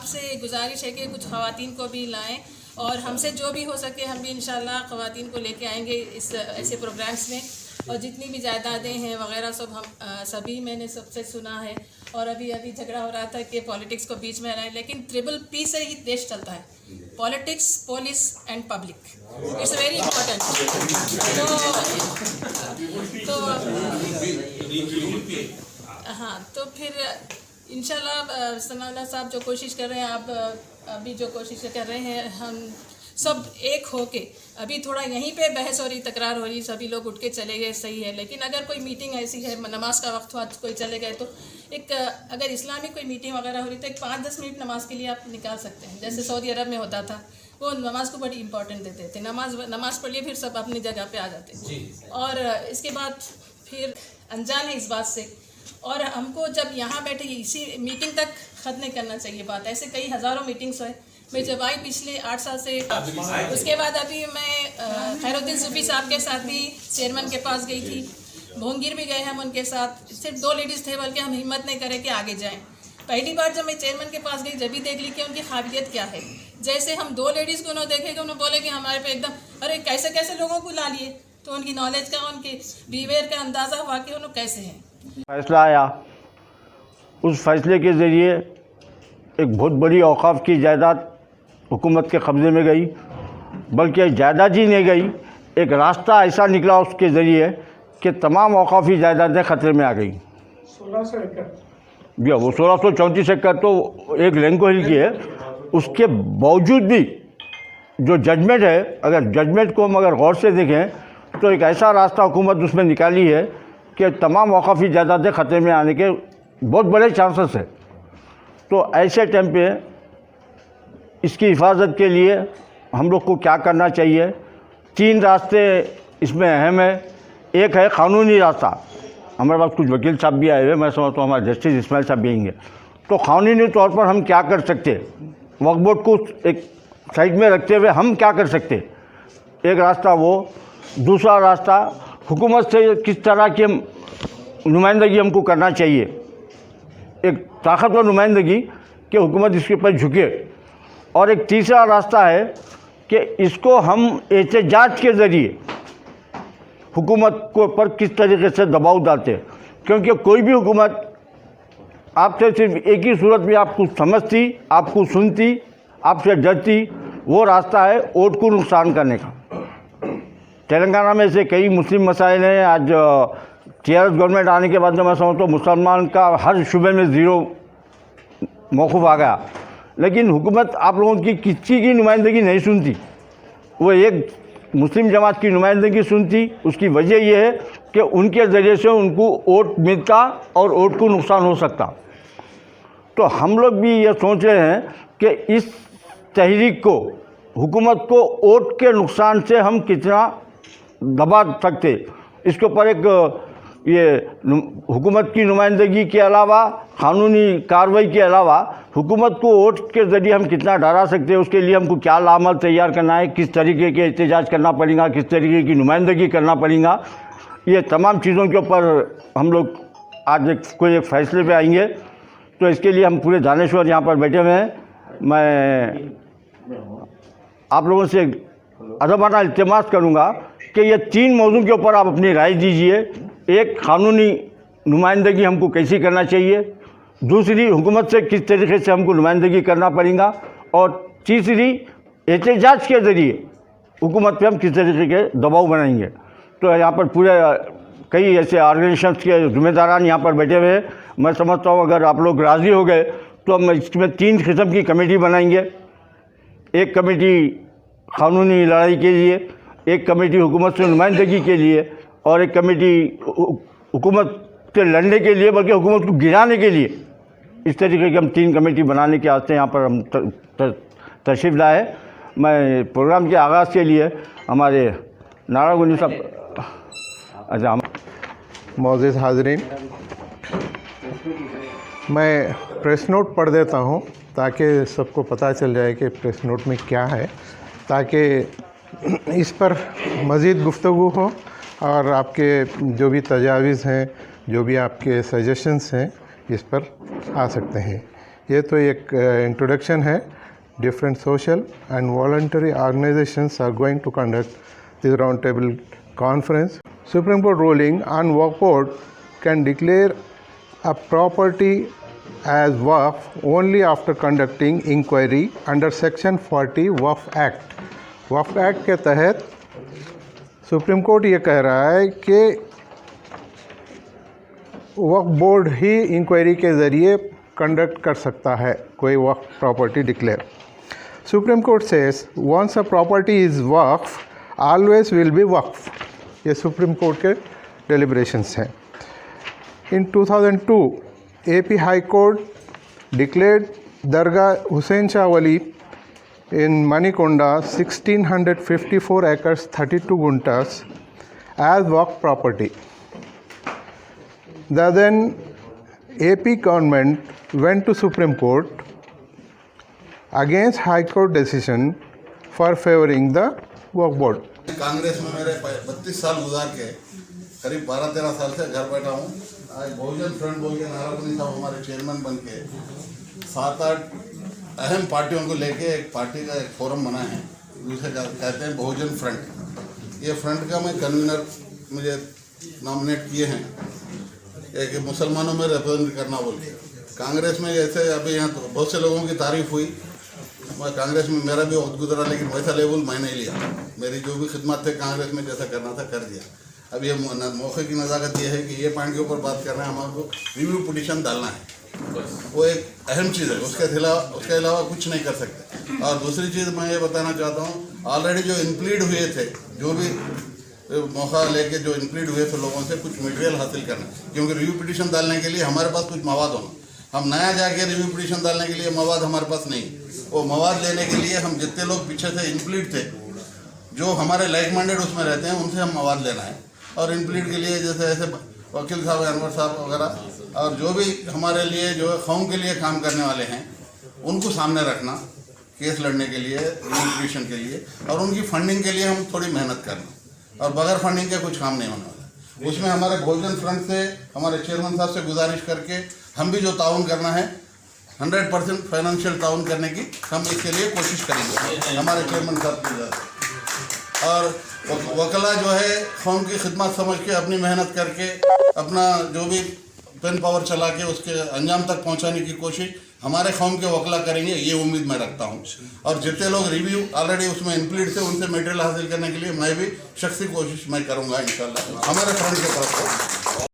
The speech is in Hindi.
आपसे गुजारिश है कि कुछ ख़वातीन को भी लाएं और हमसे जो भी हो सके हम भी इंशाल्लाह ख़वातीन को लेके आएंगे इस ऐसे प्रोग्राम्स में। और जितनी भी जायदादें हैं वगैरह सब हम सभी मैंने सबसे सुना है। और अभी झगड़ा हो रहा था कि पॉलिटिक्स को बीच में लाएं, लेकिन ट्रिपल पी से ही देश चलता है, politics, police and public. It's very important. तो हाँ, तो फिर इंशाल्लाह सनाउल्लाह साहब जो कोशिश कर रहे हैं, आप अभी जो कोशिश कर रहे हैं, हम सब एक होके, अभी थोड़ा यहीं पे बहस हो रही, तकरार हो रही, सभी लोग उठ के चले गए, सही है। लेकिन अगर कोई मीटिंग ऐसी है, नमाज का वक्त हुआ, कोई चले गए, तो एक अगर इस्लामिक कोई मीटिंग वगैरह हो रही तो एक 5-10 मिनट नमाज के लिए आप निकाल सकते हैं। जैसे सऊदी अरब में होता था, वो नमाज को बड़ी इंपॉर्टेंट देते थे। नमाज पढ़िए, फिर सब अपनी जगह पे आ जाते। और इसके बाद फिर अनजान है इस बात से, और हमको जब यहाँ बैठे इसी मीटिंग तक ख़त्म नहीं करना चाहिए बात। ऐसे कई हज़ारों मीटिंग्स है। मैं जब आई पिछले 8 साल से, उसके बाद अभी मैं खैरुद्दीन सूफी साहब के साथ भी चेयरमैन के पास गई थी, भोंगिर भी गए हम उनके साथ। सिर्फ 2 लेडीज़ थे, बल्कि हम हिम्मत नहीं करें कि आगे जाएं। पहली बार जब मैं चेयरमैन के पास गई, जब भी देख ली कि उनकी काबिलियत क्या है। जैसे हम 2 लेडीज़ को उन्होंने देखे कि उन्होंने बोले कि हमारे पे एकदम, अरे कैसे कैसे लोगों को ला लिए। तो उनकी नॉलेज का, उनके बिहेवियर का अंदाज़ा हुआ कि उन्होंने कैसे हैं। फैसला आया, उस फैसले के ज़रिए एक बहुत बड़ी औक़ाफ़ की जायदाद हुकूमत के कब्ज़े में गई, बल्कि जायदाद ही नहीं गई, एक रास्ता ऐसा निकला उसके ज़रिए कि तमाम औक़ाफ़ी जायदादें ख़तरे में आ गई। 1600 एकड़ भैया, वो 1634 एकड़ तो एक लैंको हिल की है। उसके बावजूद भी जो जजमेंट है, अगर जजमेंट को हम अगर गौर से देखें तो एक ऐसा रास्ता हुकूमत उसमें निकाली है कि तमाम औक़ाफ़ी जायदादें ख़तरे में आने के बहुत बड़े चांसेस है। तो ऐसे टाइम पे इसकी हिफाजत के लिए हम लोग को क्या करना चाहिए? 3 रास्ते इसमें अहम है। एक है क़ानूनी रास्ता। हमारे पास कुछ वकील साहब भी आए हुए, मैं समझता हूँ हमारे जस्टिस इस्माइल साहब भी आएंगे। तो क़ानूनी तौर पर हम क्या कर सकते, वक्फ बोर्ड को एक साइड में रखते हुए हम क्या कर सकते, एक रास्ता वो। दूसरा रास्ता हुकूमत से किस तरह की हम नुमाइंदगी हमको करना चाहिए, एक ताकतवर नुमाइंदगी कि हुकूमत इसके ऊपर झुके। और एक तीसरा रास्ता है कि इसको हम एहतजाज के ज़रिए हुकूमत के ऊपर किस तरीके से दबाव डालते हैं। क्योंकि कोई भी हुकूमत आपसे सिर्फ एक ही सूरत में आपको समझती, आपको सुनती, आपसे डरती, वो रास्ता है वोट को नुकसान करने का। तेलंगाना में से कई मुस्लिम मसाइल हैं। आज टीआरएस गवर्नमेंट आने के बाद मैं समझता हूँ मुसलमान का हर शुबे में ज़ीरो मौक़ूफ़ आ गया, लेकिन हुकूमत आप लोगों की किसी की नुमाइंदगी नहीं सुनती। वो एक मुस्लिम जमात की नुमाइंदगी सुनती। उसकी वजह यह है कि उनके ज़रिए से उनको वोट मिलता और वोट को नुकसान हो सकता। तो हम लोग भी ये सोच रहे हैं कि इस तहरीक को, हुकूमत को वोट के नुकसान से हम कितना दबा सकते, इसके ऊपर एक ये हुकूमत की नुमाइंदगी के अलावा, क़ानूनी कार्रवाई के अलावा हुकूमत को वोट के ज़रिए हम कितना डरा सकते हैं, उसके लिए हमको क्या लामल तैयार करना है, किस तरीके के एहतजाज करना पड़ेगा, किस तरीके की नुमाइंदगी करना पड़ेगा, ये तमाम चीज़ों के ऊपर हम लोग आज कोई एक फ़ैसले पे आएंगे। तो इसके लिए हम पूरे दानिश्वर यहाँ पर बैठे हुए हैं। मैं आप लोगों से अदबाना इल्तिमास करूँगा कि ये 3 मौजू के ऊपर आप अपनी राय दीजिए। एक, क़ानूनी नुमाइंदगी हमको कैसी करना चाहिए, दूसरी, हुकूमत से किस तरीके से हमको नुमाइंदगी करना पड़ेगा, और तीसरी, एहतजाज के ज़रिए हुकूमत पे हम किस तरीके के दबाव बनाएंगे। तो यहाँ पर पूरे कई ऐसे ऑर्गेनाइजेशंस के ज़िम्मेदारान यहाँ पर बैठे हुए हैं। मैं समझता हूँ अगर आप लोग राज़ी हो गए तो हम इसमें 3 किस्म की कमेटी बनाएंगे। एक कमेटी क़ानूनी लड़ाई के लिए, एक कमेटी हुकूमत से नुमाइंदगी के लिए, और एक कमेटी हुकूमत से लड़ने के लिए, बल्कि हुकूमत को गिराने के लिए। इस तरीके की हम 3 कमेटी बनाने के वास्ते यहाँ पर हम तशरीफ़ लाए। मैं प्रोग्राम के आगाज़ के लिए हमारे नारागुनी साहब, अच्छा हम मौजूद हाज़रीन, मैं प्रेस नोट पढ़ देता हूँ ताकि सबको पता चल जाए कि प्रेस नोट में क्या है, ताकि इस पर मज़ीद गुफ्तगू हो और आपके जो भी तजावीज़ हैं, जो भी आपके सजेशंस हैं, इस पर आ सकते हैं। ये तो एक इंट्रोडक्शन है. Different social and voluntary organizations are going to conduct this roundtable conference. Supreme Court ruling on Waqf Board can declare a property as Waqf only after conducting inquiry under Section 40 Waqf Act. Waqf Act के तहत सुप्रीम कोर्ट ये कह रहा है कि वक्फ बोर्ड ही इंक्वायरी के ज़रिए कंडक्ट कर सकता है कोई वक्फ property declare. Supreme court says once a property is वक्फ ऑलवेज विल बी वक्फ. ये सुप्रीम कोर्ट के डेलिब्रेशंस हैं. In 2002 AP high court declared दरगाह Hussain Shah Wali in Manikonda 1654 acres 32 guntas as waqf property. The then AP government went to Supreme Court against High Court decision for favoring the waqf board. Congress में मेरे 32 साल गुजार के करीब 12-13 साल से घर बैठा हूँ. आज बहुजन फ्रंट बोल के नारायण साहब हमारे चेयरमैन बन के 7-8 अहम पार्टियों को लेके एक पार्टी का एक फोरम बना है, जिसे कहते हैं बहुजन फ्रंट. ये फ्रंट का मैं कन्वीनर मुझे नॉमिनेट किए हैं एक मुसलमानों में रिप्रेजेंट करना बोल के. कांग्रेस में जैसे अभी यहाँ तो बहुत से लोगों की तारीफ हुई, मैं कांग्रेस में मेरा भी वक्त गुजरा, लेकिन वैसा लेवल मैं नहीं लिया. मेरी जो भी खिदमत थे कांग्रेस में जैसा करना था कर दिया. अब ये मौके की नज़ाकत ये है कि ये पॉइंट के ऊपर बात करना है, हमारे रिव्यू पिटीशन डालना है. वो एक अहम चीज़ है, उसके अलावा कुछ नहीं कर सकते. और दूसरी चीज़ मैं ये बताना चाहता हूँ, ऑलरेडी जो इनप्लीड हुए थे, जो भी मौका लेके जो इनप्लीड हुए थे लोगों से कुछ मटेरियल हासिल करना, क्योंकि रिव्यू पिटीशन डालने के लिए हमारे पास कुछ मवाद होना. हम नया जाके रिव्यू पिटीशन डालने के लिए मवाद हमारे पास नहीं. वो मवाद लेने के लिए हम जितने लोग पीछे से इनप्लीड थे, जो हमारे लाइक माइंडेड उसमें रहते हैं, उनसे हम मवाद लेना है. और इनप्लीड के लिए जैसे ऐसे वकील साहब अनवर साहब वगैरह, और जो भी हमारे लिए जो कौम के लिए काम करने वाले हैं, उनको सामने रखना केस लड़ने के लिए, रिव्यू के लिए, और उनकी फंडिंग के लिए हम थोड़ी मेहनत करना. और बगैर फंडिंग के कुछ काम नहीं होने वाला. उसमें हमारे बहुजन फ्रंट से हमारे चेयरमैन साहब से गुजारिश करके हम भी जो ताउन करना है 100% फाइनेंशियल ताउन करने की हम इसके लिए कोशिश करेंगे हमारे चेयरमैन साहब की वजह से. और वकला जो है कौम की खिदमत समझ के अपनी मेहनत करके अपना जो भी पेन पावर चला के उसके अंजाम तक पहुंचाने की कोशिश हमारे कौम के वकला करेंगे, ये उम्मीद मैं रखता हूं. और जितने लोग रिव्यू ऑलरेडी उसमें इनप्लीड थे, उनसे मटेरियल हासिल करने के लिए मैं भी शख्सी कोशिश मैं करूंगा इंशाल्लाह हमारे फ्रंट के तरफ से.